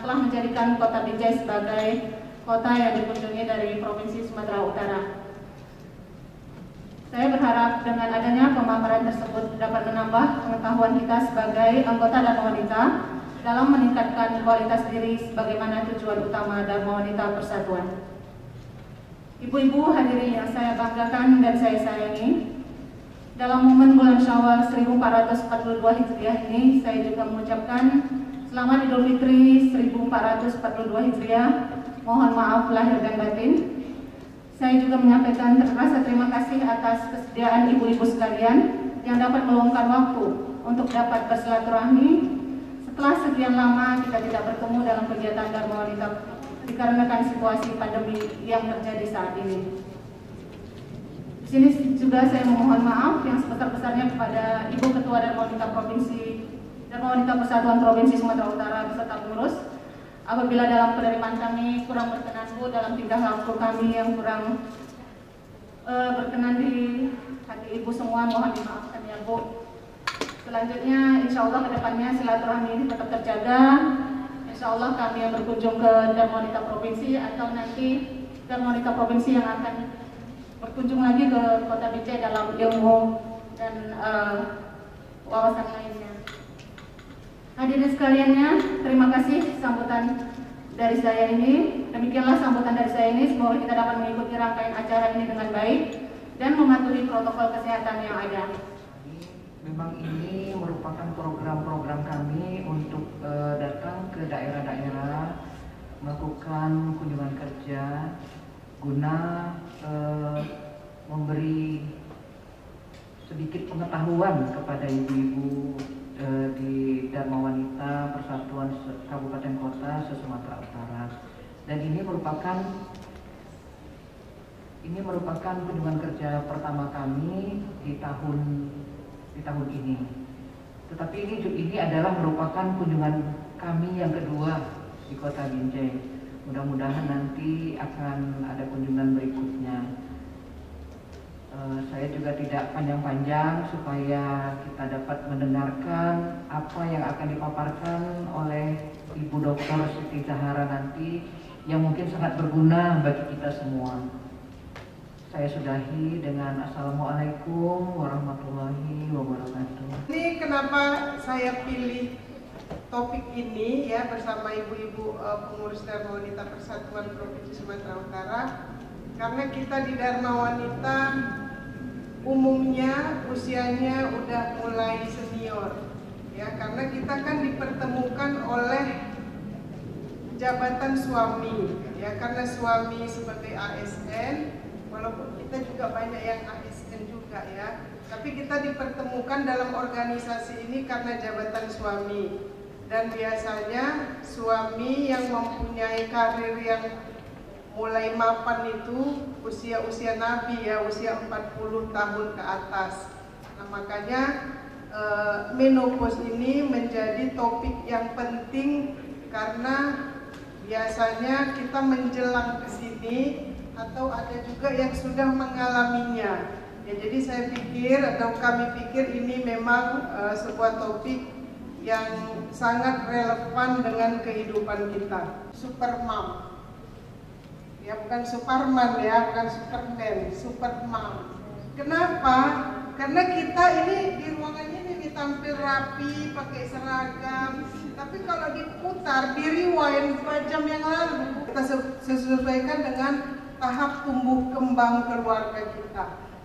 telah menjadikan Kota Binjai sebagai kota yang dikunjungi dari Provinsi Sumatera Utara. Saya berharap dengan adanya pemaparan tersebut dapat menambah pengetahuan kita sebagai anggota Dharma Wanita dalam meningkatkan kualitas diri sebagaimana tujuan utama Dharma Wanita Persatuan. Ibu-ibu hadirin yang saya banggakan dan saya sayangi, dalam momen bulan Syawal 1442 Hijriah ini, saya juga mengucapkan Selamat Idul Fitri 1442 Hijriah. Mohon maaf lahir dan batin. Saya juga menyampaikan rasa terima kasih atas kesediaan ibu-ibu sekalian yang dapat meluangkan waktu untuk dapat bersilaturahmi setelah sekian lama kita tidak bertemu dalam kegiatan Dharma Wanita dikarenakan situasi pandemi yang terjadi saat ini. Di sini juga saya memohon maaf yang sebesar-besarnya kepada Ibu Ketua Dharma Wanita Persatuan Provinsi Sumatera Utara beserta pengurus apabila dalam penerimaan kami kurang berkenan Bu, dalam tingkah laku kami yang kurang berkenan di hati Ibu semua, mohon dimaafkan ya Bu. Selanjutnya insya Allah kedepannya silaturahmi ini tetap terjaga. Insya Allah kami yang berkunjung ke Dharma Wanita Provinsi atau nanti Dharma Wanita Provinsi yang akan berkunjung lagi ke Kota Binjai dalam ilmu dan wawasan lainnya. Hadirin sekaliannya, terima kasih sambutan dari saya ini. Demikianlah sambutan dari saya ini. Semoga kita dapat mengikuti rangkaian acara ini dengan baik dan mematuhi protokol kesehatan yang ada. Memang ini merupakan program-program kami untuk datang ke daerah-daerah, melakukan kunjungan kerja guna memberi sedikit pengetahuan kepada ibu-ibu di Dharma Wanita Persatuan Kabupaten Kota se-Sumatera Utara. Dan ini merupakan kunjungan kerja pertama kami di tahun ini. Tetapi ini adalah merupakan kunjungan kami yang kedua di Kota Binjai. Mudah-mudahan nanti akan ada kunjungan berikutnya. Saya juga tidak panjang-panjang supaya kita dapat mendengarkan apa yang akan dipaparkan oleh Ibu Dr. Siti Zahara nanti yang mungkin sangat berguna bagi kita semua. Saya sudahi dengan Assalamualaikum warahmatullahi wabarakatuh. Ini kenapa saya pilih topik ini ya bersama ibu-ibu pengurus Dharma Wanita Persatuan Provinsi Sumatera Utara, karena kita di Dharma Wanita umumnya usianya udah mulai senior ya, karena kita kan dipertemukan oleh jabatan suami ya, karena suami sebagai ASN, walaupun kita juga banyak yang ASN juga ya, tapi kita dipertemukan dalam organisasi ini karena jabatan suami. Dan biasanya suami yang mempunyai karir yang mulai mapan itu usia-usia Nabi ya, usia 40 tahun ke atas. Nah makanya menopause ini menjadi topik yang penting karena biasanya kita menjelang ke sini atau ada juga yang sudah mengalaminya. Ya, jadi saya pikir atau kami pikir ini memang sebuah topik yang sangat relevan dengan kehidupan kita. Supermom. Ya, bukan Superman ya, bukan Superman, Supermom. Kenapa? Karena kita ini di ruangannya ini tampil rapi, pakai seragam. Tapi kalau diputar, di rewind 4 jam yang lalu, kita sesuaikan dengan tahap tumbuh kembang keluarga kita.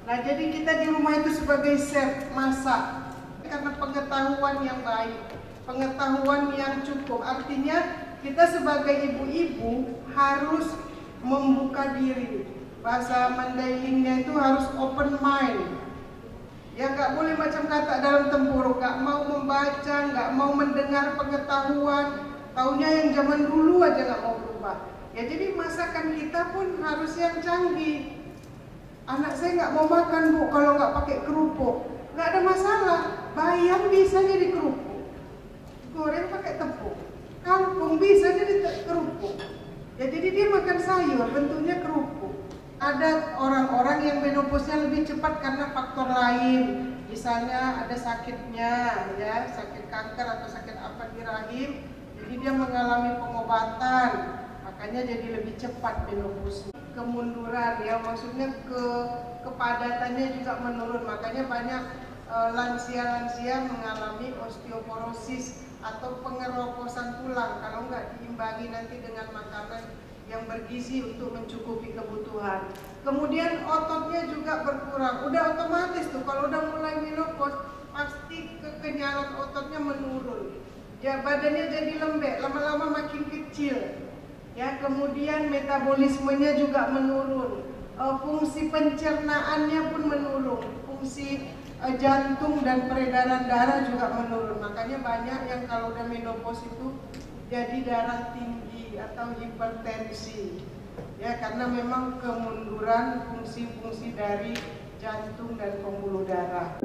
Nah, jadi kita di rumah itu sebagai chef masak karena pengetahuan yang baik, pengetahuan yang cukup. Artinya kita sebagai ibu-ibu harus membuka diri. Bahasa Mandailingnya itu harus open mind. Ya, nggak boleh macam kata dalam tempuruk, nggak mau membaca, nggak mau mendengar pengetahuan, taunya yang zaman dulu aja nggak mau berubah. Ya, jadi masakan kita pun harus yang canggih. Anak saya nggak mau makan Bu kalau nggak pakai kerupuk, nggak ada masalah. Bayam bisa jadi kerupuk, goreng pakai tepung, kangkung bisa jadi kerupuk. Ya, jadi dia makan sayur bentuknya kerupuk. Ada orang-orang yang menopause-nya lebih cepat karena faktor lain, misalnya ada sakitnya ya, sakit kanker atau sakit apa di rahim, jadi Jadi dia mengalami pengobatan, makanya jadi lebih cepat menopause. Kemunduran ya, maksudnya kepadatannya juga menurun, makanya banyak lansia-lansia mengalami osteoporosis atau pengeroposan tulang kalau nggak diimbangi nanti dengan makanan yang bergizi untuk mencukupi kebutuhan. Kemudian ototnya juga berkurang, udah otomatis tuh kalau udah mulai menopause pasti kekenyalan ototnya menurun. Ya, badannya jadi lembek, lama-lama makin kecil. Ya, kemudian metabolismenya juga menurun. Fungsi pencernaannya pun menurun. Fungsi jantung dan peredaran darah juga menurun. Makanya banyak yang kalau udah menopause itu jadi darah tinggi atau hipertensi. Ya, karena memang kemunduran fungsi-fungsi dari jantung dan pembuluh darah.